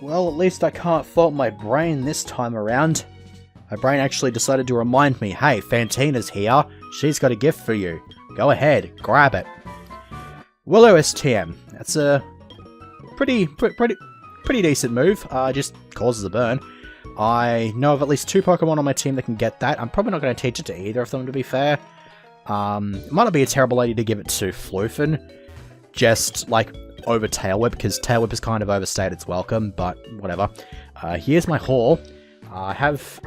Well, at least I can't fault my brain this time around. My brain actually decided to remind me, hey, Fantina's here. She's got a gift for you. Go ahead, grab it. Willow STM. That's a pretty decent move. Just causes a burn. I know of at least 2 Pokemon on my team that can get that. I'm probably not going to teach it to either of them, to be fair. It might not be a terrible idea to give it to Floofen. Just, like, over Tail Whip, because Tail Whip has kind of overstayed its welcome, but whatever. Here's my haul. I have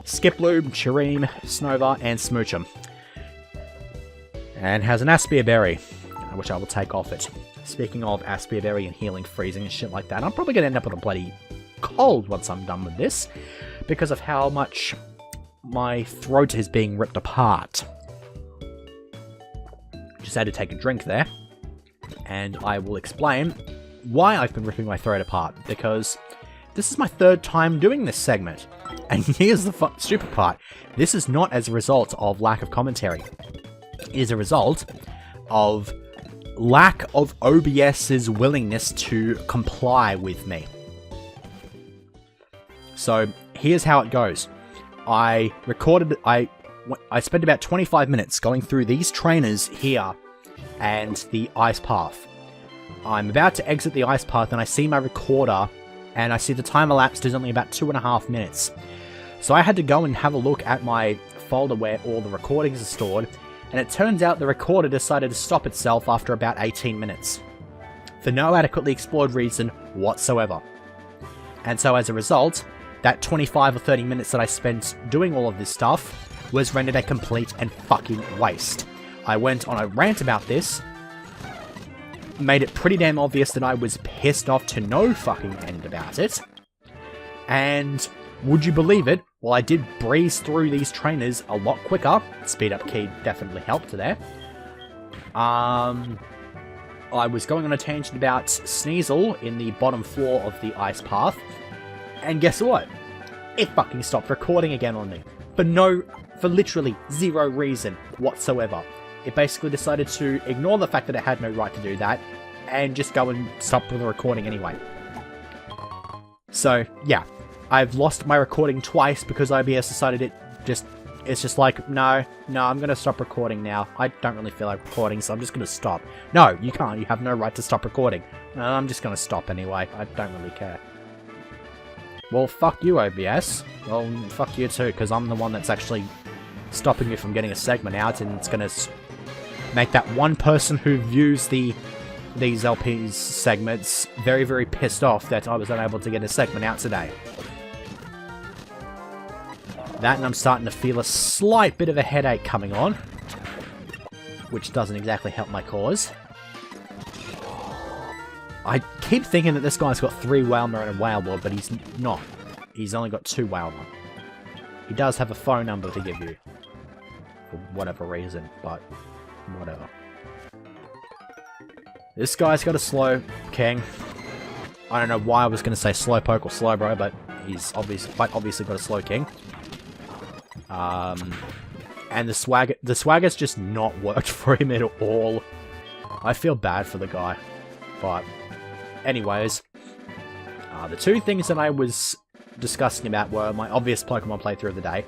Skiploom, Chireem, Snover, and Smoochum. And has an Aspia Berry, which I will take off it. Speaking of Aspia Berry and healing, freezing, and shit like that, I'm probably going to end up with a bloody cold once I'm done with this, because of how much my throat is being ripped apart. Just had to take a drink there, and I will explain why I've been ripping my throat apart, because this is my 3rd time doing this segment. And here's the stupid part. This is not as a result of lack of commentary. It is a result of lack of OBS's willingness to comply with me. So, here's how it goes. I spent about 25 minutes going through these trainers here and the ice path. I'm about to exit the ice path and I see my recorder and I see the time elapsed is only about 2.5 minutes. So I had to go and have a look at my folder where all the recordings are stored, and it turns out the recorder decided to stop itself after about 18 minutes. For no adequately explored reason whatsoever. And so as a result, that 25 or 30 minutes that I spent doing all of this stuff was rendered a complete and fucking waste. I went on a rant about this, made it pretty damn obvious that I was pissed off to no fucking end about it, and would you believe it? Well, I did breeze through these trainers a lot quicker. Speed up key definitely helped there. I was going on a tangent about Sneasel in the bottom floor of the ice path, and guess what? It fucking stopped recording again on me. For literally 0 reason whatsoever. It basically decided to ignore the fact that it had no right to do that, and just go and stop the recording anyway. So, yeah. I've lost my recording twice because OBS decided it's just like, no, I'm gonna stop recording now. I don't really feel like recording, so I'm just gonna stop. No, you can't. You have no right to stop recording. No, I'm just gonna stop anyway. I don't really care. Well, fuck you, OBS. Well, fuck you too, because I'm the one that's actually stopping you from getting a segment out, and it's gonna make that one person who views these LP's segments very, very pissed off that I was unable to get a segment out today. That, and I'm starting to feel a slight bit of a headache coming on, which doesn't exactly help my cause. I keep thinking that this guy's got 3 Wailmer and a Wailord, but he's not. He's only got 2 Wailmer. He does have a phone number to give you, for whatever reason, but whatever. This guy's got a Slow King. I don't know why I was going to say Slowpoke or Slowbro, but he's quite obviously got a Slow King. And the Swagger's just not worked for him at all. I feel bad for the guy. But, anyways, the 2 things that I was discussing about were my obvious Pokemon playthrough of the day,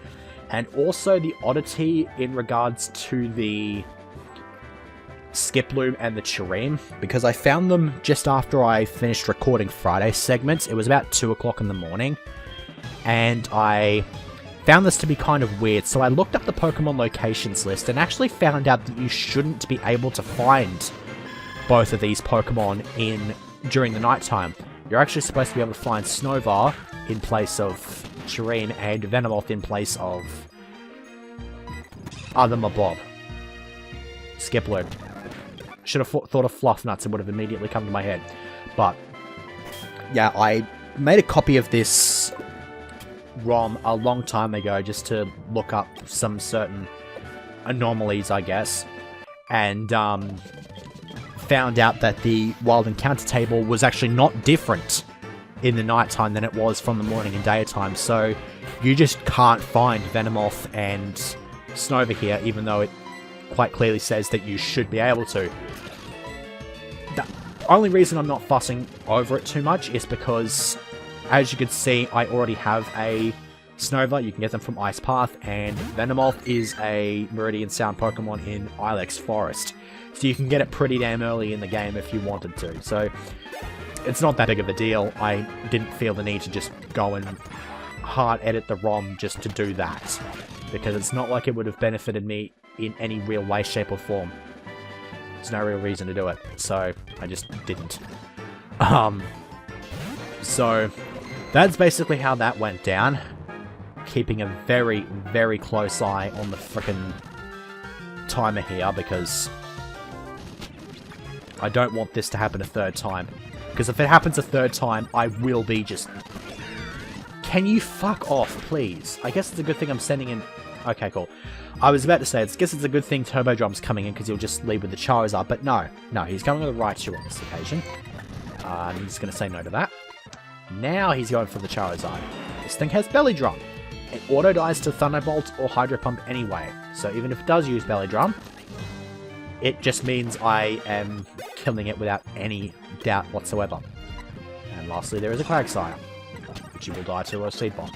and also the oddity in regards to the Skiploom and the Chireem, because I found them just after I finished recording Friday's segments. It was about 2 o'clock in the morning, and I found this to be kind of weird, so I looked up the Pokemon locations list and actually found out that you shouldn't be able to find both of these Pokemon during the nighttime. You're actually supposed to be able to find Snover in place of Chireem and Venomoth in place of other Mabob. Skiploom. Should have thought of Fluff Nuts, it would have immediately come to my head. But, yeah, I made a copy of this ROM a long time ago just to look up some certain anomalies, I guess. And, found out that the Wild Encounter table was actually not different in the nighttime than it was from the morning and daytime. So, you just can't find Venomoth and Snover here, even though it quite clearly says that you should be able to. The only reason I'm not fussing over it too much is because as you can see, I already have a Snova. You can get them from Ice Path, and Venomoth is a Meridian Sound Pokemon in Ilex Forest. So you can get it pretty damn early in the game if you wanted to. So it's not that big of a deal. I didn't feel the need to just go and hard edit the ROM just to do that, because it's not like it would have benefited me in any real way, shape, or form. There's no real reason to do it, so I just didn't. So that's basically how that went down. Keeping a very, very close eye on the frickin' timer here, because I don't want this to happen a third time. Because if it happens a third time, I will be just... Can you fuck off, please? I guess it's a good thing I'm sending in... Okay, cool. I was about to say, I guess it's a good thing Turbo Drum's coming in, because he'll just lead with the Charizard, but no. No, he's coming with the Raichu on this occasion. I'm just going to say no to that. Now he's going for the Charizard. This thing has Belly Drum. It auto-dies to Thunderbolt or Hydro Pump anyway, so even if it does use Belly Drum, it just means I am killing it without any doubt whatsoever. And lastly, there is a Quagsire, which you will die to a Seed Bomb.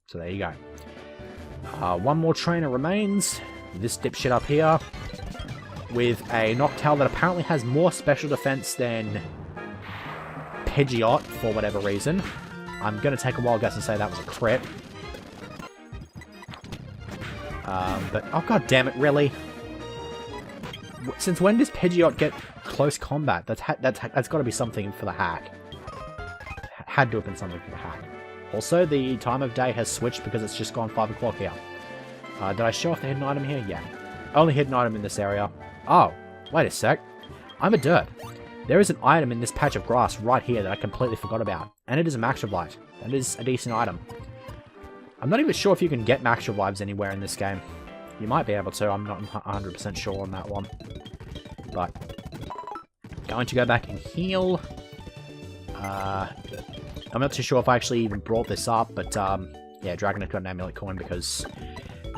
So there you go. One more trainer remains. This dipshit up here, with a Noctowl that apparently has more special defense than Pidgeot, for whatever reason. I'm going to take a wild guess and say that was a crit. But, oh god damn it, really? Since when does Pidgeot get close combat? That's got to be something for the hack. Had to have been something for the hack. Also, the time of day has switched because it's just gone 5 o'clock here. Did I show off the hidden item here? Yeah. Only hidden item in this area. Oh, wait a sec. I'm a derp. There is an item in this patch of grass right here that I completely forgot about. And it is a Max Revive. That is a decent item. I'm not even sure if you can get Max Revives anywhere in this game. You might be able to, I'm not 100% sure on that one. But, going to go back and heal. I'm not too sure if I actually even brought this up, but yeah, Dragonite got an Amulet Coin because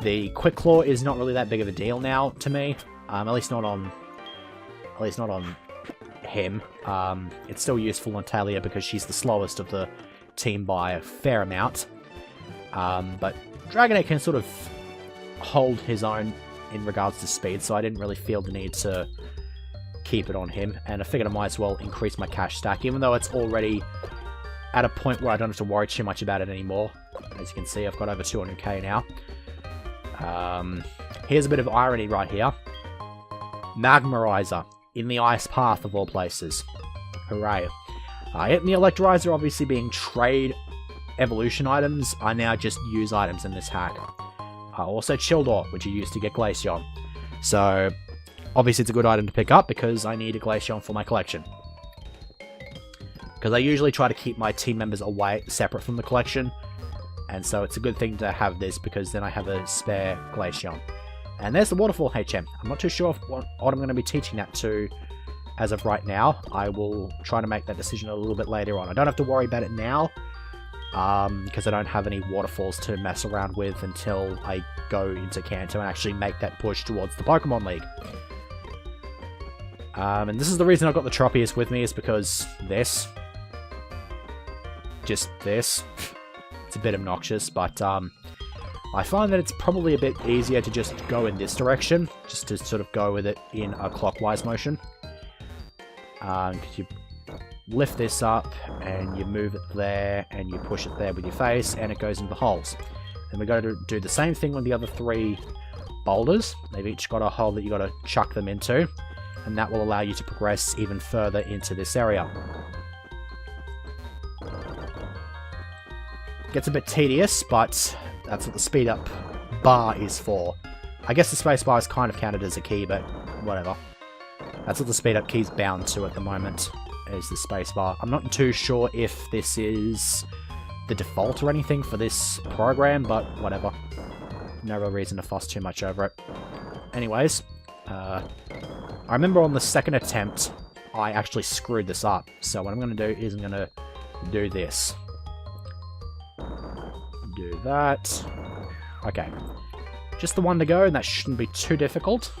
the Quick Claw is not really that big of a deal now to me. At least not on him. It's still useful on Talia because she's the slowest of the team by a fair amount. But Dragonite can sort of hold his own in regards to speed, so I didn't really feel the need to keep it on him. And I figured I might as well increase my cash stack, even though it's already at a point where I don't have to worry too much about it anymore. As you can see, I've got over 200k now. Here's a bit of irony right here. Magmarizer in the Ice Path of all places. Hooray. It and the Electrolyzer obviously being trade evolution items, I now just use items in this hack. Also Childor, which you use to get Glaceon. So, obviously it's a good item to pick up because I need a Glaceon for my collection. Because I usually try to keep my team members away, separate from the collection. And so it's a good thing to have this because then I have a spare Glaceon. And there's the Waterfall HM. I'm not too sure what I'm going to be teaching that to as of right now. I will try to make that decision a little bit later on. I don't have to worry about it now. Because I don't have any waterfalls to mess around with until I go into Kanto and actually make that push towards the Pokemon League. And this is the reason I've got the Tropius with me, is because this. Just this. It's a bit obnoxious, but I find that it's probably a bit easier to just go in this direction, just to sort of go with it in a clockwise motion. Because you lift this up, and you move it there, and you push it there with your face, and it goes into the holes. Then we're going to do the same thing with the other 3 boulders. They've each got a hole that you've got to chuck them into, and that will allow you to progress even further into this area. Gets a bit tedious, but that's what the speed up bar is for. I guess the space bar is kind of counted as a key, but whatever. That's what the speed up key is bound to at the moment, is the space bar. I'm not too sure if this is the default or anything for this program, but whatever. No real reason to fuss too much over it. Anyways, I remember on the second attempt, I actually screwed this up. So what I'm going to do is I'm going to do this. Do that. Okay. Just the one to go, and that shouldn't be too difficult.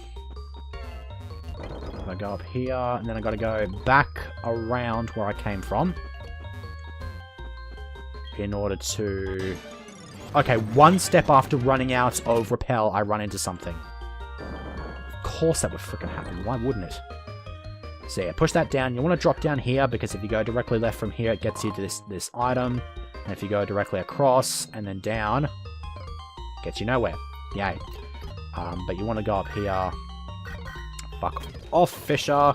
I go up here, and then I gotta go back around where I came from. in order to... Okay, one step after running out of repel, I run into something. Of course that would freaking happen. Why wouldn't it? So yeah, push that down. You want to drop down here, because if you go directly left from here, it gets you to this item. And if you go directly across and then down, gets you nowhere. Yay. But you want to go up here. Fuck off, Fisher.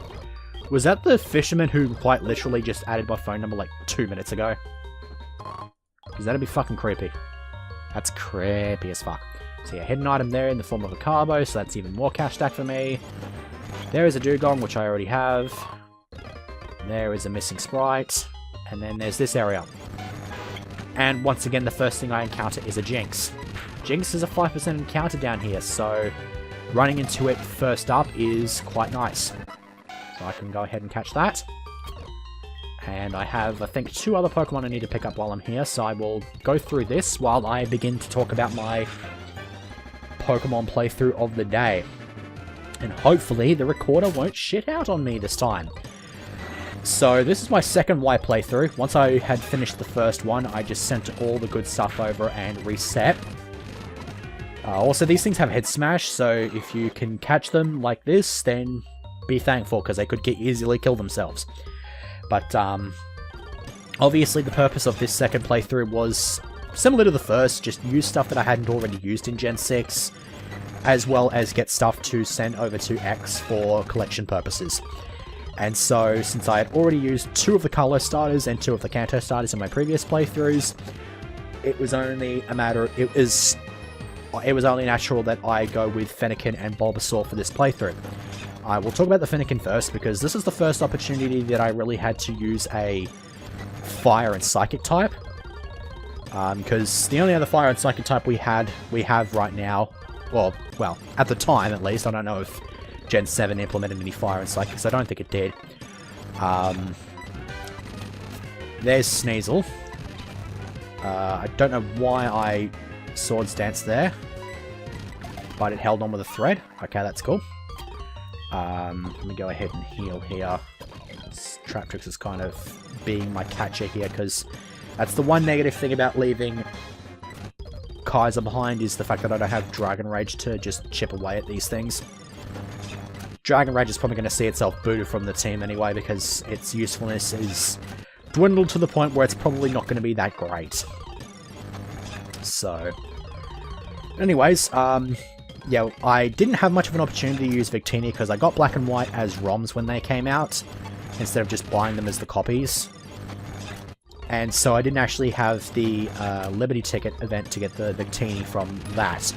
Was that the fisherman who quite literally just added my phone number like 2 minutes ago? Because that'd be fucking creepy. That's creepy as fuck. So yeah, hidden item there in the form of a carbo, so that's even more cash stack for me. There is a dugong, which I already have. There is a missing sprite. And then there's this area. And once again, the first thing I encounter is a Jinx. Jinx is a 5% encounter down here, so running into it first up is quite nice. So I can go ahead and catch that. And I have, I think, 2 other Pokemon I need to pick up while I'm here, so I will go through this while I begin to talk about my Pokemon playthrough of the day. And hopefully the recorder won't shit out on me this time. So this is my second Y playthrough. Once I had finished the first one, I just sent all the good stuff over and reset. Also, these things have head smash, so if you can catch them like this, then be thankful, because they could easily kill themselves. But, obviously the purpose of this second playthrough was similar to the first, just use stuff that I hadn't already used in Gen 6, as well as get stuff to send over to X for collection purposes. And so, since I had already used 2 of the Carlo starters and 2 of the Kanto starters in my previous playthroughs, it was only a matter... It was only natural that I go with Fennekin and Bulbasaur for this playthrough. I will talk about the Fennekin first, because this is the first opportunity that I really had to use a Fire and Psychic type. Because the only other Fire and Psychic type we have right now, well, at the time at least, I don't know if Gen 7 implemented any Fire and Psychics, I don't think it did. There's Sneasel. I don't know why I Swords Dance there, but it held on with a thread. Okay, that's cool. Let me go ahead and heal here. Traptrix is kind of being my catcher here, because that's the one negative thing about leaving Kaiser behind, is the fact that I don't have Dragon Rage to just chip away at these things. Dragon Rage is probably going to see itself booted from the team anyway, because its usefulness is dwindled to the point where it's probably not going to be that great. So, anyways, yeah, I didn't have much of an opportunity to use Victini because I got Black and White as ROMs when they came out, instead of just buying them as the copies. And so I didn't actually have the Liberty Ticket event to get the Victini from that.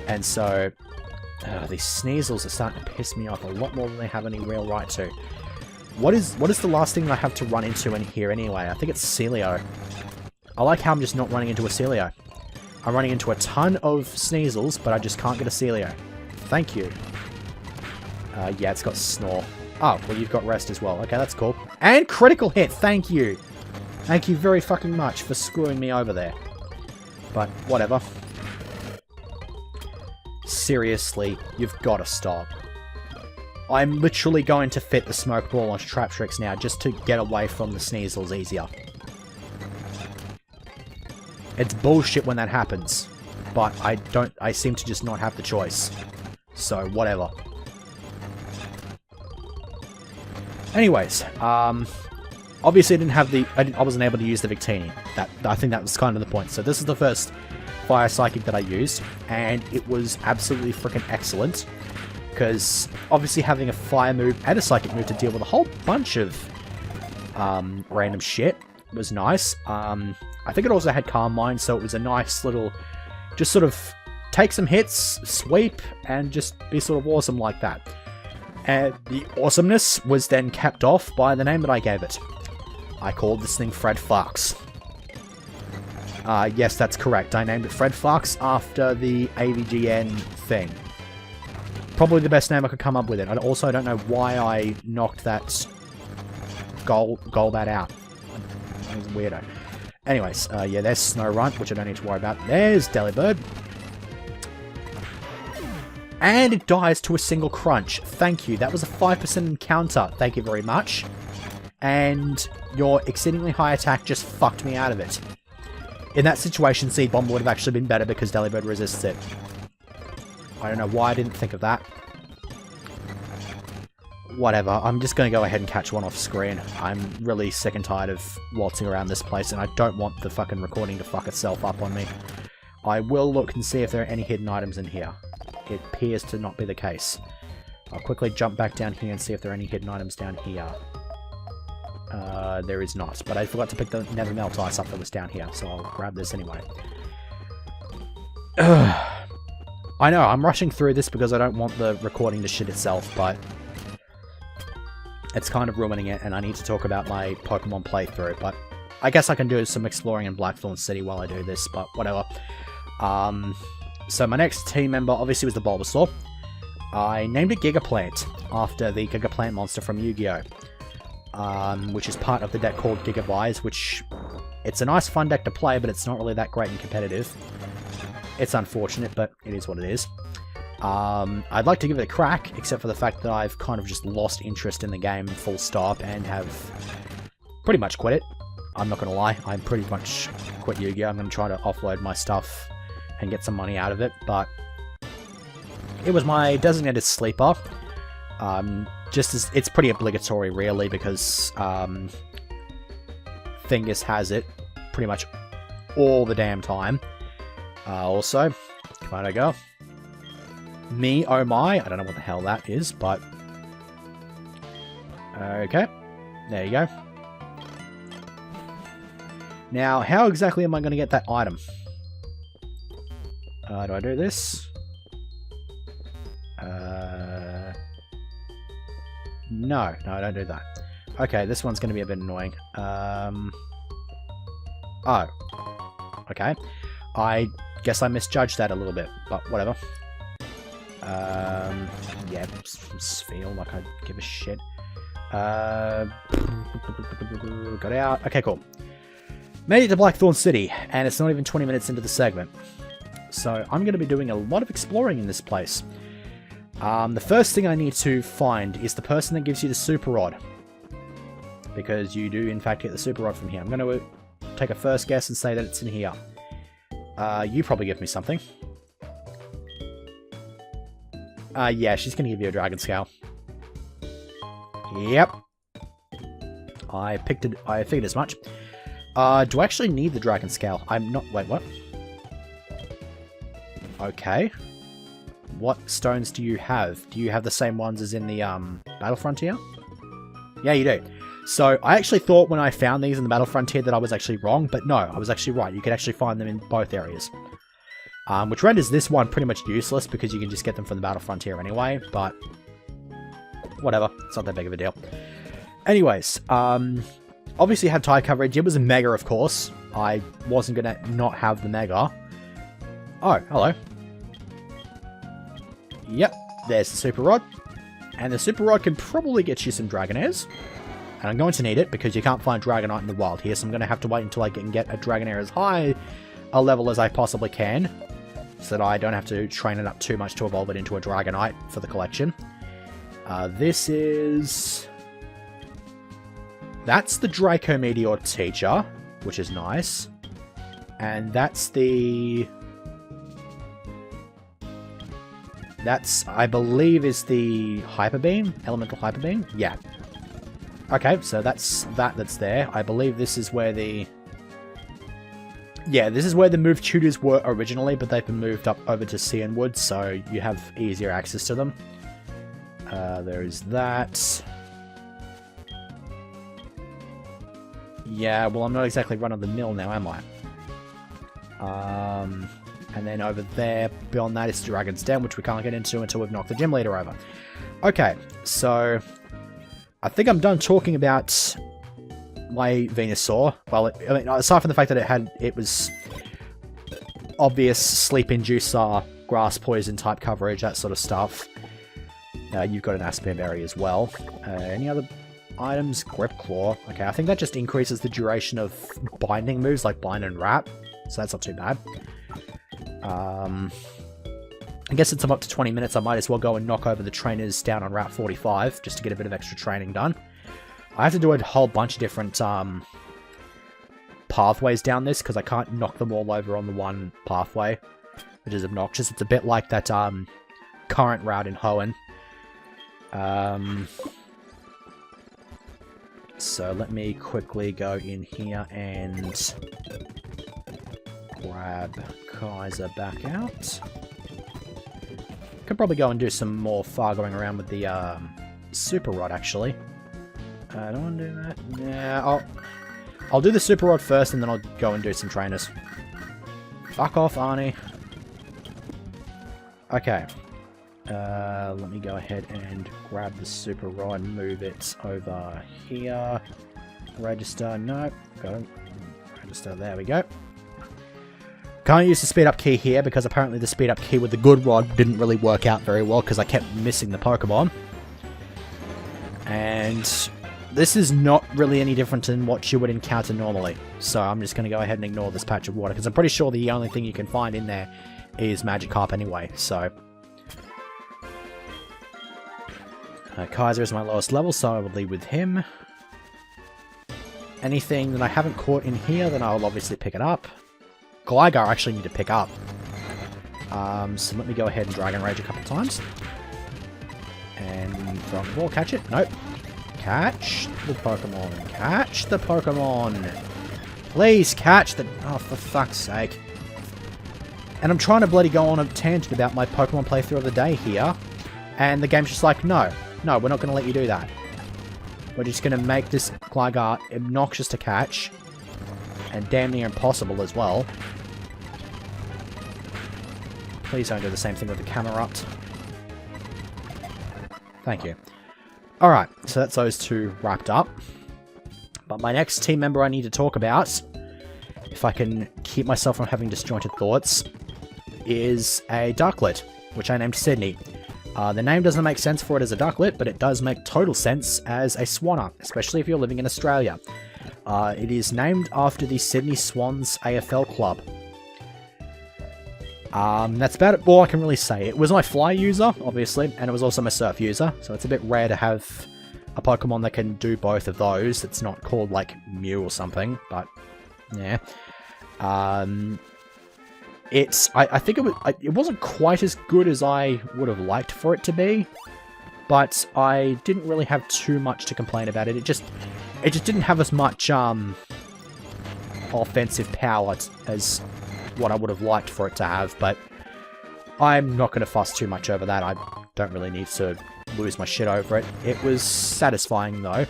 And so, these Sneasels are starting to piss me off a lot more than they have any real right to. What is the last thing I have to run into in here anyway? I think it's Celio. I like how I'm just not running into a Celio. I'm running into a ton of Sneasels, but I just can't get a Celio. Thank you. Yeah, it's got Snore. Oh, well, you've got Rest as well. Okay, that's cool. And critical hit! Thank you! Thank you very fucking much for screwing me over there. But, whatever. Seriously, you've got to stop. I'm literally going to fit the Smoke Ball on Traptrix now, just to get away from the Sneasels easier. It's bullshit when that happens, but I seem to just not have the choice. So, whatever. Anyways, obviously I wasn't able to use the Victini. I think that was kind of the point. So this is the first Fire Psychic that I used, and it was absolutely freaking excellent. Because, obviously having a Fire move and a Psychic move to deal with a whole bunch of random shit was nice. I think it also had Calm Mind, so it was a nice little, just sort of take some hits, sweep, and just be sort of awesome like that. And the awesomeness was then capped off by the name that I gave it. I called this thing Fred Fox. Yes, that's correct. I named it Fred Fox after the AVGN thing. Probably the best name I could come up with it. I also don't know why I knocked that Golbat out. That was a weirdo. Anyways, yeah, there's Snorunt, which I don't need to worry about. There's Delibird. And it dies to a single crunch. Thank you. That was a 5% encounter. Thank you very much. And your exceedingly high attack just fucked me out of it. In that situation, Seed Bomb would have actually been better because Delibird resists it. I don't know why I didn't think of that. Whatever, I'm just going to go ahead and catch one off screen. I'm really sick and tired of waltzing around this place, and I don't want the fucking recording to fuck itself up on me. I will look and see if there are any hidden items in here. It appears to not be the case. I'll quickly jump back down here and see if there are any hidden items down here. There is not, but I forgot to pick the Nether Melt Ice up that was down here, so I'll grab this anyway. I know, I'm rushing through this because I don't want the recording to shit itself, but it's kind of ruining it, and I need to talk about my Pokemon playthrough, but I guess I can do some exploring in Blackthorn City while I do this, but whatever. So my next team member obviously was the Bulbasaur. I named it Gigaplant, after the Gigaplant monster from Yu-Gi-Oh! Which is part of the deck called Gigavise, which it's a nice fun deck to play, but it's not really that great and competitive. It's unfortunate, but it is what it is. I'd like to give it a crack, except for the fact that I've kind of just lost interest in the game full stop and have pretty much quit it. I'm not going to lie, I'm pretty much quit Yu-Gi-Oh! I'm going to try to offload my stuff and get some money out of it, but it was my designated sleeper. Just as it's pretty obligatory, really, because Thingus has it pretty much all the damn time. Also, come on, go. Me, oh my, I don't know what the hell that is, but okay, there you go. Now, how exactly am I going to get that item? Do I do this? No, I don't do that. Okay, this one's going to be a bit annoying. Oh. Okay. I guess I misjudged that a little bit, but whatever. Yeah, just feel like I give a shit. Got out. Okay, cool. Made it to Blackthorn City, and it's not even 20 minutes into the segment. So I'm going to be doing a lot of exploring in this place. The first thing I need to find is the person that gives you the Super Rod. Because you do, in fact, get the Super Rod from here. I'm going to take a first guess and say that it's in here. You probably give me something. Yeah, she's going to give you a Dragon Scale. Yep. I figured as much. Do I actually need the Dragon Scale? I'm not... Wait, what? Okay. What stones do you have? Do you have the same ones as in the Battle Frontier? Yeah, you do. So, I actually thought when I found these in the Battle Frontier that I was actually wrong, but no, I was actually right. You could actually find them in both areas. Which renders this one pretty much useless because you can just get them from the Battle Frontier anyway, but whatever. It's not that big of a deal. Anyways, obviously had tie coverage. It was a Mega, of course. I wasn't going to not have the Mega. Oh, hello. Yep, there's the Super Rod. And the Super Rod can probably get you some Dragonairs. And I'm going to need it because you can't find Dragonite in the wild here, so I'm going to have to wait until I can get a Dragonair as high a level as I possibly can, so that I don't have to train it up too much to evolve it into a Dragonite for the collection. This is... That's the Draco Meteor Teacher, which is nice. And that's the... That's, I believe, is the Hyper Beam? Elemental Hyper Beam? Yeah. Okay, so that's that's there. I believe this is where the... Yeah, this is where the move tutors were originally, but they've been moved up over to Cianwood, so you have easier access to them. There is that. Yeah, well, I'm not exactly run-of-the-mill now, am I? And then over there, beyond that, is Dragon's Den, which we can't get into until we've knocked the gym leader over. Okay, so I think I'm done talking about my Venusaur. Well, I mean, aside from the fact that it was obvious sleep inducer, grass poison type coverage, that sort of stuff. You've got an Aspen Berry as well. Any other items? Grip Claw. Okay, I think that just increases the duration of binding moves like Bind and Wrap, so that's not too bad. I guess since I'm up to 20 minutes, I might as well go and knock over the trainers down on Route 45, just to get a bit of extra training done. I have to do a whole bunch of different pathways down this, because I can't knock them all over on the one pathway, which is obnoxious. It's a bit like that current route in Hoenn. So let me quickly go in here and grab Kaiser back out. Could probably go and do some more fargoing around with the super rod, actually. I don't want to do that. Yeah, I'll do the super rod first, and then I'll go and do some trainers. Fuck off, Arnie. Okay. Let me go ahead and grab the super rod, move it over here. Register, no. Got it. Register, there we go. Can't use the speed up key here because apparently the speed up key with the good rod didn't really work out very well because I kept missing the Pokemon. And this is not really any different than what you would encounter normally. So I'm just going to go ahead and ignore this patch of water because I'm pretty sure the only thing you can find in there is Magikarp anyway, so... Kaiser is my lowest level, so I will lead with him. Anything that I haven't caught in here, then I'll obviously pick it up. Gligar I actually need to pick up. So let me go ahead and Dragon Rage a couple times. And throw the ball, catch it. Nope. Catch the Pokemon. Catch the Pokemon. Please catch the... Oh, for fuck's sake. And I'm trying to bloody go on a tangent about my Pokemon playthrough of the day here. And the game's just like, no. No, we're not going to let you do that. We're just going to make this Gligar obnoxious to catch. And damn near impossible as well. Please don't do the same thing with the Camerupt. Thank you. Alright, so that's those two wrapped up. But my next team member I need to talk about, if I can keep myself from having disjointed thoughts, is a Darklet, which I named Sydney. The name doesn't make sense for it as a Darklet, but it does make total sense as a Swanner, especially if you're living in Australia. It is named after the Sydney Swans AFL club. That's about all I can really say. It was my fly user, obviously, and it was also my surf user, so it's a bit rare to have a Pokemon that can do both of those. It's not called, like, Mew or something, but, yeah. I think it wasn't quite as good as I would have liked for it to be, but I didn't really have too much to complain about it. It just didn't have as much, offensive power as what I would have liked for it to have, but I'm not going to fuss too much over that. I don't really need to lose my shit over it. It was satisfying, though.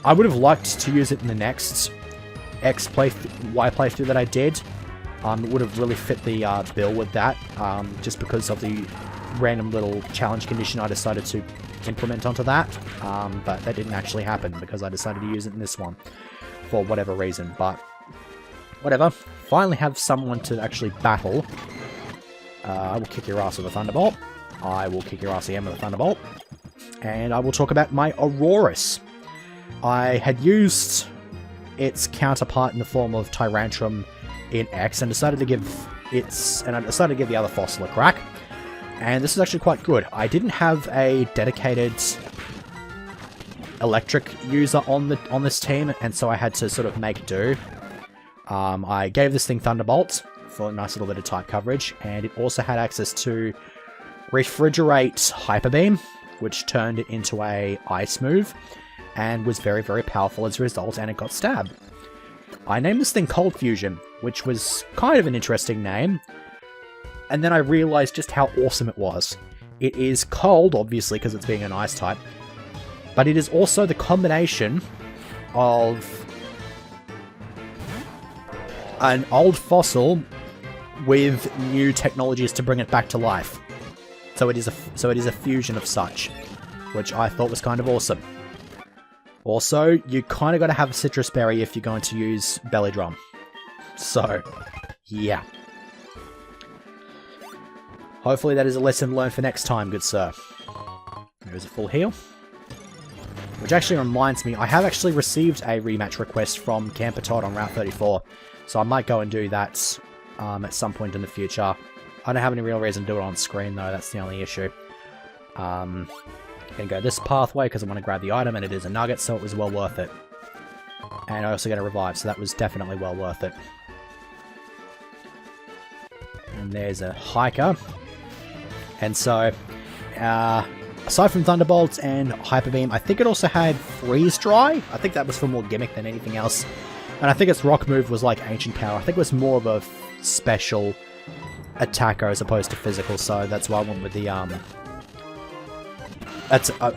I would have liked to use it in the next Y playthrough that I did. It would have really fit the bill with that, just because of the random little challenge condition I decided to implement onto that, but that didn't actually happen because I decided to use it in this one for whatever reason, but whatever. Finally have someone to actually battle. I will kick your ass with a Thunderbolt. I will kick your ass again with a Thunderbolt. And I will talk about my Aurorus. I had used its counterpart in the form of Tyrantrum in X and decided to give the other fossil a crack. And this is actually quite good. I didn't have a dedicated electric user on this team, and so I had to sort of make do. I gave this thing Thunderbolt for a nice little bit of type coverage, and it also had access to Refrigerate Hyper Beam, which turned it into a Ice move, and was very, very powerful as a result, and it got stabbed. I named this thing Cold Fusion, which was kind of an interesting name, and then I realized just how awesome it was. It is cold, obviously, because it's being an ice type, but it is also the combination of an old fossil with new technologies to bring it back to life. So it is a fusion of such, which I thought was kind of awesome. Also, you kind of got to have a Citrus Berry if you're going to use Belly Drum. So, yeah. Hopefully that is a lesson learned for next time, good sir. There's a full heal. Which actually reminds me, I have actually received a rematch request from Camper Todd on Route 34. So I might go and do that at some point in the future. I don't have any real reason to do it on screen though, that's the only issue. I'm going to go this pathway because I want to grab the item and it is a nugget, so it was well worth it. And I also get a revive, so that was definitely well worth it. And there's a hiker. And so, aside from Thunderbolts and Hyper Beam, I think it also had Freeze Dry. I think that was for more gimmick than anything else. And I think its rock move was like Ancient Power. I think it was more of a special attacker as opposed to physical, so that's why I went with the, I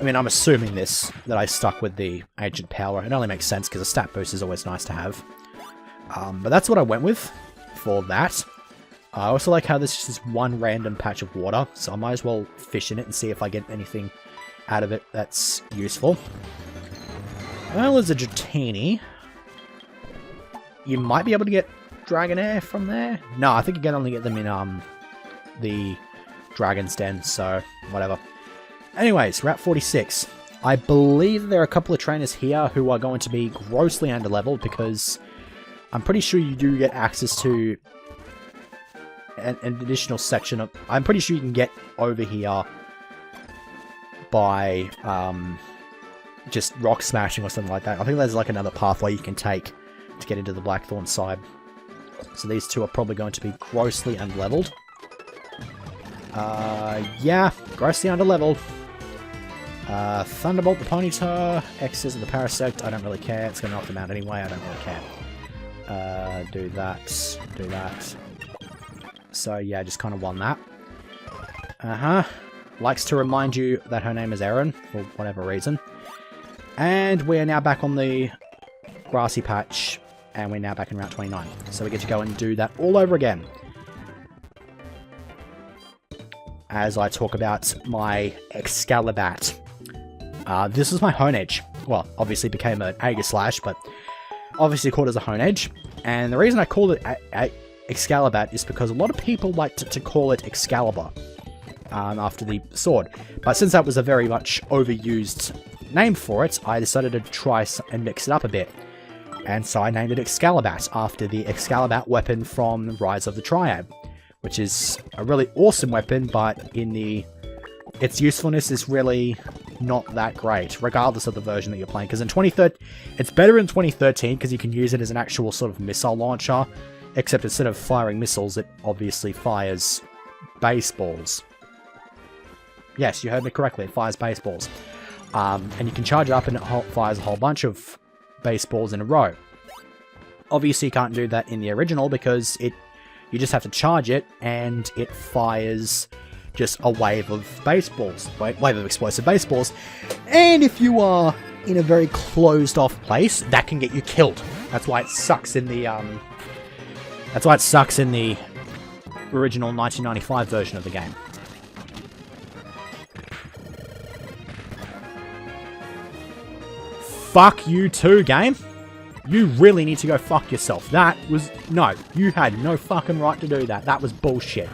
mean, I'm assuming that I stuck with the Ancient Power. It only makes sense because a stat boost is always nice to have. But that's what I went with for that. I also like how this is just one random patch of water, so I might as well fish in it and see if I get anything out of it that's useful. Well, there's a Dratini. You might be able to get Dragonair from there. No, I think you can only get them in the Dragon's Den, so whatever. Anyways, Route 46. I believe there are a couple of trainers here who are going to be grossly underleveled because I'm pretty sure you do get access to an additional section of... I'm pretty sure you can get over here by just rock smashing or something like that. I think there's like another pathway you can take to get into the Blackthorn side. So these two are probably going to be grossly unleveled. Yeah, grossly underleveled. Thunderbolt the Ponyta, X's of the Parasect, I don't really care, it's going to knock them out anyway, I don't really care. Do that. So yeah, just kind of won that. Likes to remind you that her name is Erin, for whatever reason. And we are now back on the grassy patch, and we're now back in Route 29. So we get to go and do that all over again. As I talk about my Excalibat. This is my Honedge. Well, obviously became an Aegislash, but obviously called as a Honedge. And the reason I called it Excalibat is because a lot of people like to call it Excalibur after the sword. But since that was a very much overused name for it, I decided to try and mix it up a bit. And so I named it Excalibat after the Excalibat weapon from Rise of the Triad, which is a really awesome weapon, but its usefulness is really not that great, regardless of the version that you're playing. Because in 2013, it's better in 2013 because you can use it as an actual sort of missile launcher, except instead of firing missiles, it obviously fires baseballs. Yes, you heard me correctly, it fires baseballs. And you can charge it up and it fires a whole bunch of baseballs in a row. Obviously you can't do that in the original because you just have to charge it and it fires just a wave of baseballs, wave of explosive baseballs. And if you are in a very closed off place, that can get you killed. That's why it sucks in the original 1995 version of the game. Fuck you too, game. You really need to go fuck yourself. No, you had no fucking right to do that. That was bullshit.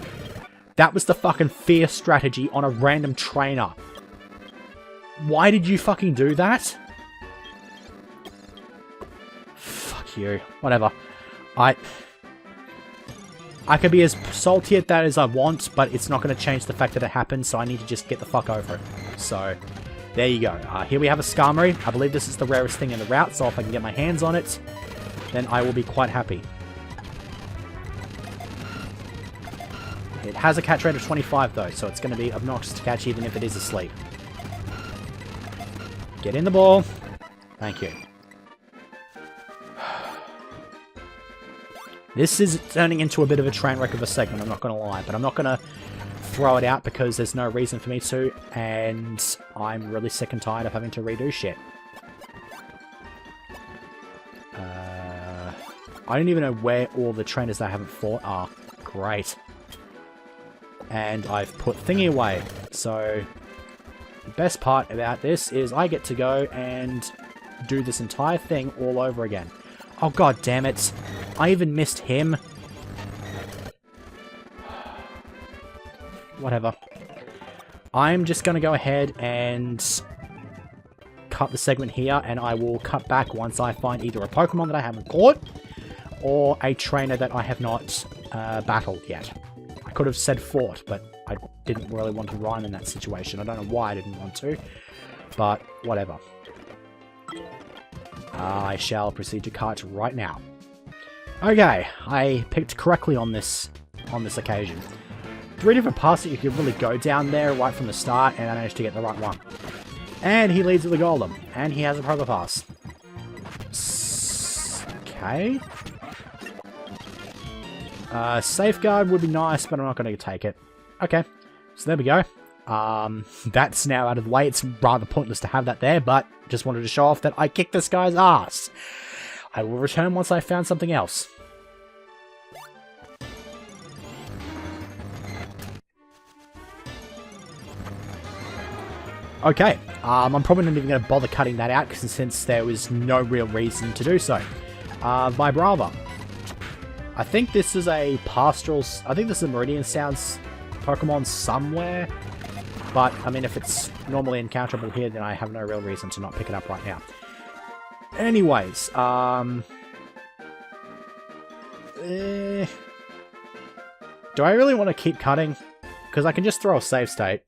That was the fucking fear strategy on a random trainer. Why did you fucking do that? Fuck you. Whatever. I could be as salty at that as I want, but it's not going to change the fact that it happened, so I need to just get the fuck over it. So... there you go. Here we have a Skarmory. I believe this is the rarest thing in the route, so if I can get my hands on it, then I will be quite happy. It has a catch rate of 25 though, so it's going to be obnoxious to catch even if it is asleep. Get in the ball. Thank you. This is turning into a bit of a train wreck of a segment, I'm not going to lie, but I'm not going to throw it out because there's no reason for me to, and I'm really sick and tired of having to redo shit. I don't even know where all the trainers that I haven't fought are. Great. And I've put Thingy away, so the best part about this is I get to go and do this entire thing all over again. Oh god damn it, I even missed him. Whatever. I'm just going to go ahead and cut the segment here, and I will cut back once I find either a Pokemon that I haven't caught, or a trainer that I have not battled yet. I could have said fought, but I didn't really want to rhyme in that situation. I don't know why I didn't want to, but whatever. I shall proceed to kite right now. Okay, I picked correctly on this occasion. 3 different paths that you could really go down there right from the start, and I managed to get the right one. And he leads with the golem, and he has a proper pass. Okay. Safeguard would be nice, but I'm not going to take it. Okay, so there we go. That's now out of the way. It's rather pointless to have that there, but just wanted to show off that I kicked this guy's ass. I will return once I found something else. Okay, I'm probably not even going to bother cutting that out since there was no real reason to do so. Vibrava. I think this is a Pastoral... I think this is a Meridian Sounds Pokemon somewhere. But, I mean, if it's normally encounterable here, then I have no real reason to not pick it up right now. Anyways, do I really want to keep cutting? Because I can just throw a save state.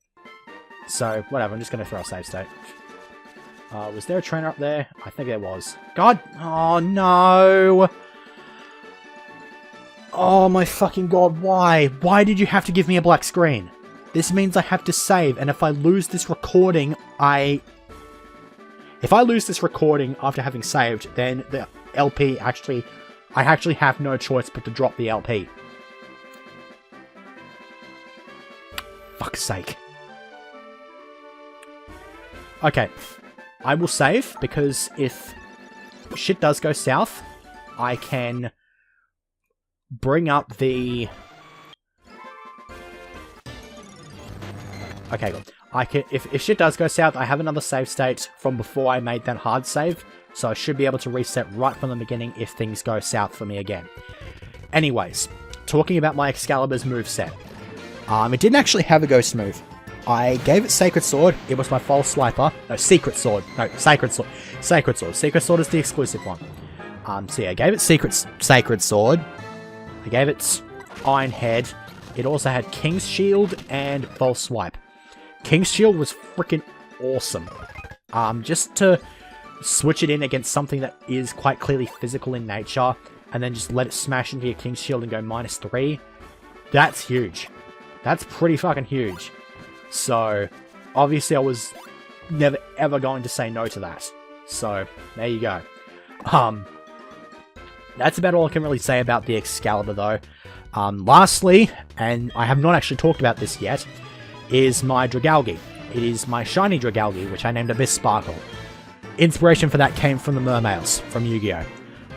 So, whatever, I'm just going to throw a save state. Was there a trainer up there? I think there was. God! Oh, no! Oh my fucking god, why? Why did you have to give me a black screen? This means I have to save, and if I lose this recording, If I lose this recording after having saved, then the LP I actually have no choice but to drop the LP. Fuck's sake. Okay, I will save, because if shit does go south, I can bring up the... Okay, good. If shit does go south, I have another save state from before I made that hard save, so I should be able to reset right from the beginning if things go south for me again. Anyways, talking about my Excalibur's moveset. It didn't actually have a ghost move. I gave it Sacred Sword. It was my false swiper. No, Secret Sword. No, Sacred Sword. Sacred Sword. Secret Sword is the exclusive one. So yeah, I gave it Sacred Sword. I gave it Iron Head. It also had King's Shield and False Swipe. King's Shield was freaking awesome. Just to switch it in against something that is quite clearly physical in nature, and then just let it smash into your King's Shield and go -3. That's huge. That's pretty fucking huge. So, obviously I was never ever going to say no to that. So, there you go. That's about all I can really say about the Excalibur though. Lastly, and I have not actually talked about this yet, is my Dragalge. It is my shiny Dragalge, which I named Abyss Sparkle. Inspiration for that came from the Mermails from Yu-Gi-Oh!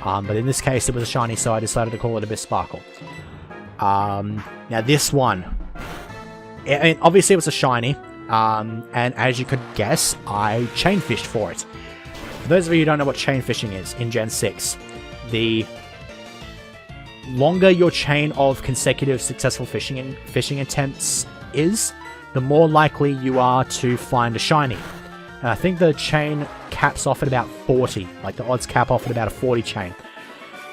But in this case it was a shiny, so I decided to call it Abyss Sparkle. Now this one, I mean, obviously it was a shiny, and as you could guess, I chain fished for it. For those of you who don't know what chain fishing is, in Gen 6, the longer your chain of consecutive successful fishing attempts is, the more likely you are to find a shiny. And I think the chain caps off at about 40, like the odds cap off at about a 40 chain.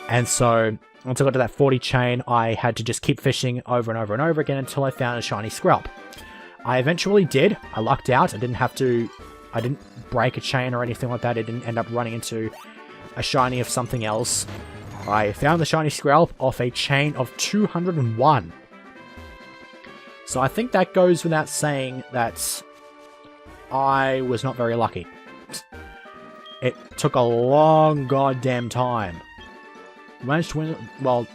And so, once I got to that 40 chain, I had to just keep fishing over and over and over again until I found a shiny Skrelp. I eventually did. I lucked out. I didn't break a chain or anything like that. I didn't end up running into a shiny of something else. I found the shiny Skrelp off a chain of 201. So I think that goes without saying that I was not very lucky. It took a long goddamn time. Managed to win. Well,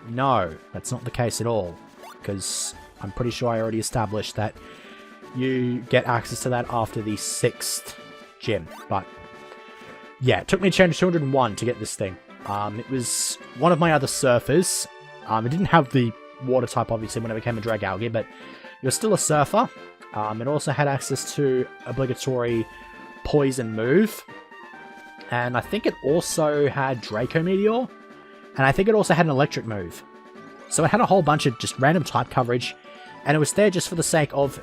no, that's not the case at all, because I'm pretty sure I already established that you get access to that after the 6th gym. But yeah, it took me a chain of 201 to get this thing. It was one of my other surfers. It didn't have the water type, obviously, when it became a Dragalge, but it was still a surfer. It also had access to obligatory poison move. And I think it also had Draco Meteor. And I think it also had an electric move. So it had a whole bunch of just random type coverage. And it was there just for the sake of...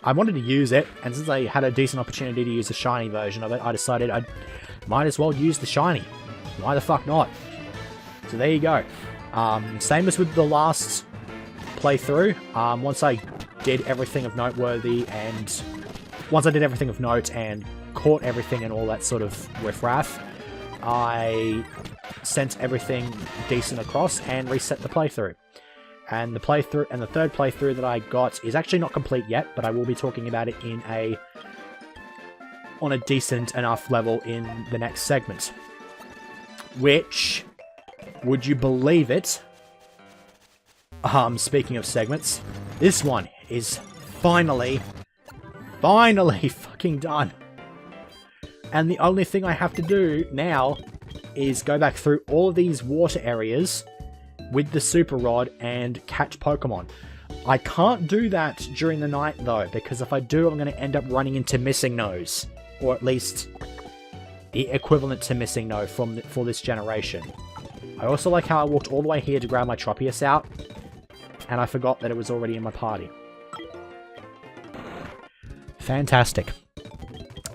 I wanted to use it. And since I had a decent opportunity to use the shiny version of it, I decided I might as well use the shiny. Why the fuck not? So there you go. Same as with the last playthrough. Once I did everything of noteworthy and... Once I did everything of note and caught everything and all that sort of riffraff, I sent everything decent across and reset the playthrough. And the third playthrough that I got is actually not complete yet, but I will be talking about it on a decent enough level in the next segment. Which, would you believe it? Speaking of segments, this one is finally fucking done. And the only thing I have to do now is go back through all of these water areas with the super rod and catch Pokemon. I can't do that during the night though, because if I do, I'm going to end up running into Missing Nose. Or at least the equivalent to Missing No for this generation. I also like how I walked all the way here to grab my Tropius out, and I forgot that it was already in my party. Fantastic.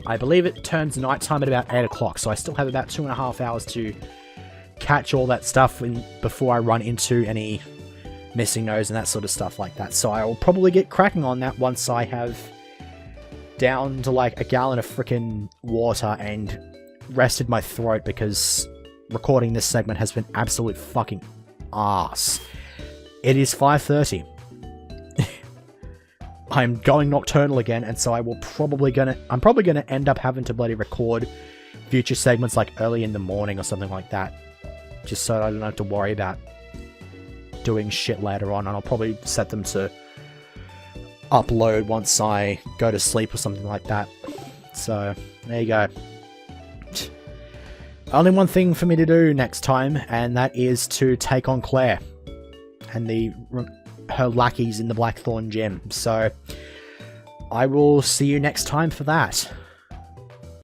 I believe it turns nighttime at about 8 o'clock, so I still have about 2.5 hours to catch all that stuff before I run into any Missing Nose and that sort of stuff like that. So I will probably get cracking on that once I have down to like a gallon of frickin' water and rested my throat, because recording this segment has been absolute fucking arse. It is 5:30. I'm going nocturnal again, and so I'm probably gonna end up having to bloody record future segments like early in the morning or something like that, just so I don't have to worry about doing shit later on, and I'll probably set them to upload once I go to sleep or something like that. So there you go. Only one thing for me to do next time, and that is to take on Claire and her lackeys in the Blackthorn Gym. So I will see you next time for that.